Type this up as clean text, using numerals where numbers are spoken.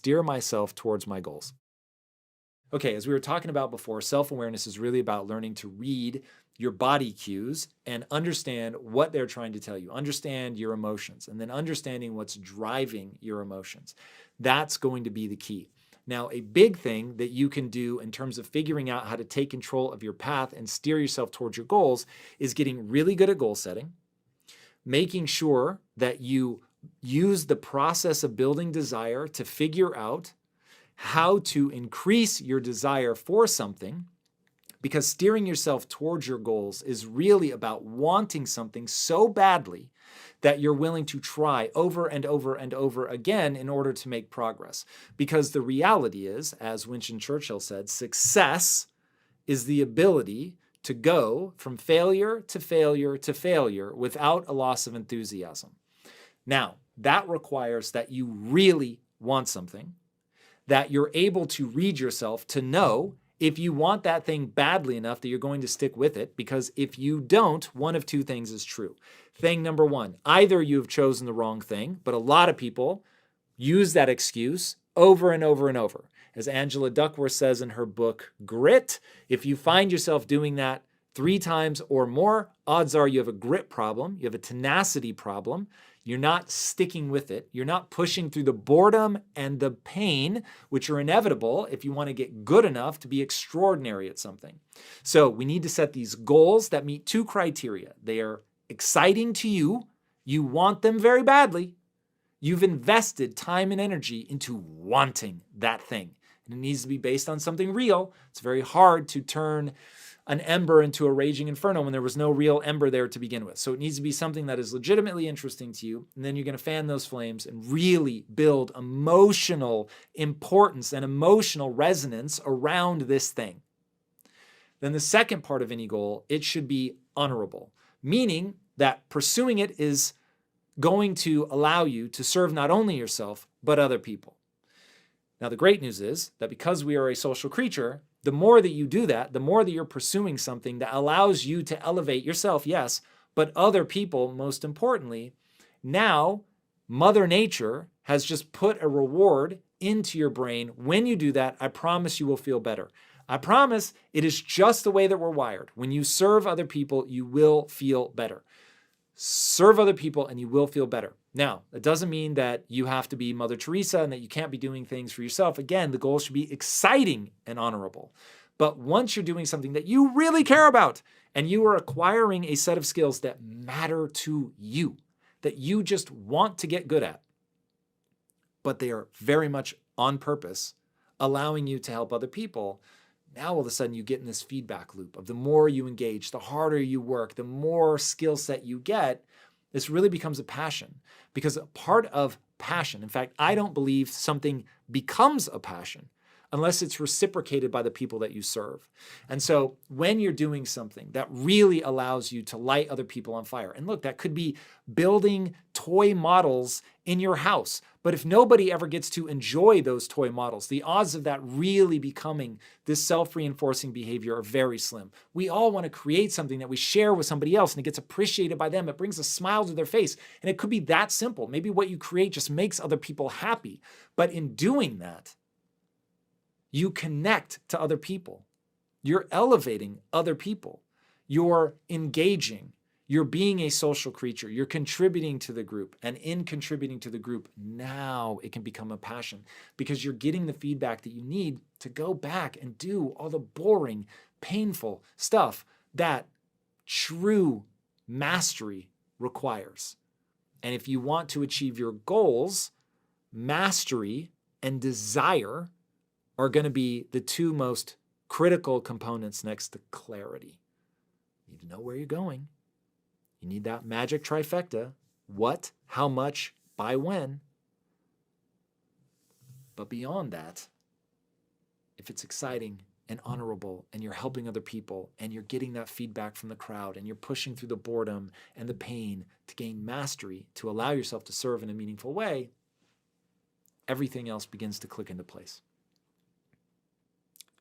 steer myself towards my goals. Okay, as we were talking about before, self-awareness is really about learning to read your body cues and understand what they're trying to tell you, understand your emotions, and then understanding what's driving your emotions. That's going to be the key. Now, a big thing that you can do in terms of figuring out how to take control of your path and steer yourself towards your goals is getting really good at goal setting, making sure that you use the process of building desire to figure out how to increase your desire for something, because steering yourself towards your goals is really about wanting something so badly that you're willing to try over and over and over again in order to make progress. Because the reality is, as Winston Churchill said, success is the ability to go from failure to failure to failure without a loss of enthusiasm. Now, that requires that you really want something, that you're able to read yourself to know if you want that thing badly enough that you're going to stick with it, because if you don't, one of two things is true. Thing number one, either you've chosen the wrong thing, but a lot of people use that excuse over and over and over. As Angela Duckworth says in her book, Grit, if you find yourself doing that 3 times or more, odds are you have a grit problem, you have a tenacity problem. You're not sticking with it. You're not pushing through the boredom and the pain, which are inevitable if you want to get good enough to be extraordinary at something. So we need to set these goals that meet 2 criteria. They are exciting to you. You want them very badly. You've invested time and energy into wanting that thing. And it needs to be based on something real. It's very hard to turn an ember into a raging inferno when there was no real ember there to begin with. So it needs to be something that is legitimately interesting to you, and then you're going to fan those flames and really build emotional importance and emotional resonance around this thing. Then the second part of any goal, it should be honorable, meaning that pursuing it is going to allow you to serve not only yourself, but other people. Now, the great news is that because we are a social creature, the more that you do that, the more that you're pursuing something that allows you to elevate yourself, yes, but other people, most importantly. Now, Mother Nature has just put a reward into your brain. When you do that, I promise you will feel better. I promise it is just the way that we're wired. When you serve other people, you will feel better. Serve other people and you will feel better. Now, it doesn't mean that you have to be Mother Teresa and that you can't be doing things for yourself. Again, the goal should be exciting and honorable. But once you're doing something that you really care about and you are acquiring a set of skills that matter to you, that you just want to get good at, but they are very much on purpose, allowing you to help other people, now all of a sudden you get in this feedback loop of the more you engage, the harder you work, the more skill set you get. This really becomes a passion, because a part of passion, in fact, I don't believe something becomes a passion unless it's reciprocated by the people that you serve. And so when you're doing something that really allows you to light other people on fire, and look, that could be building toy models in your house. But if nobody ever gets to enjoy those toy models, the odds of that really becoming this self-reinforcing behavior are very slim. We all want to create something that we share with somebody else and it gets appreciated by them. It brings a smile to their face. And it could be that simple. Maybe what you create just makes other people happy. But in doing that, you connect to other people. You're elevating other people. You're engaging. You're being a social creature. You're contributing to the group. And in contributing to the group, now it can become a passion because you're getting the feedback that you need to go back and do all the boring, painful stuff that true mastery requires. And if you want to achieve your goals, mastery and desire are going to be the 2 most critical components next to clarity. You need to know where you're going. You need that magic trifecta. What, how much, by when. But beyond that, if it's exciting and honorable and you're helping other people and you're getting that feedback from the crowd and you're pushing through the boredom and the pain to gain mastery, to allow yourself to serve in a meaningful way, everything else begins to click into place.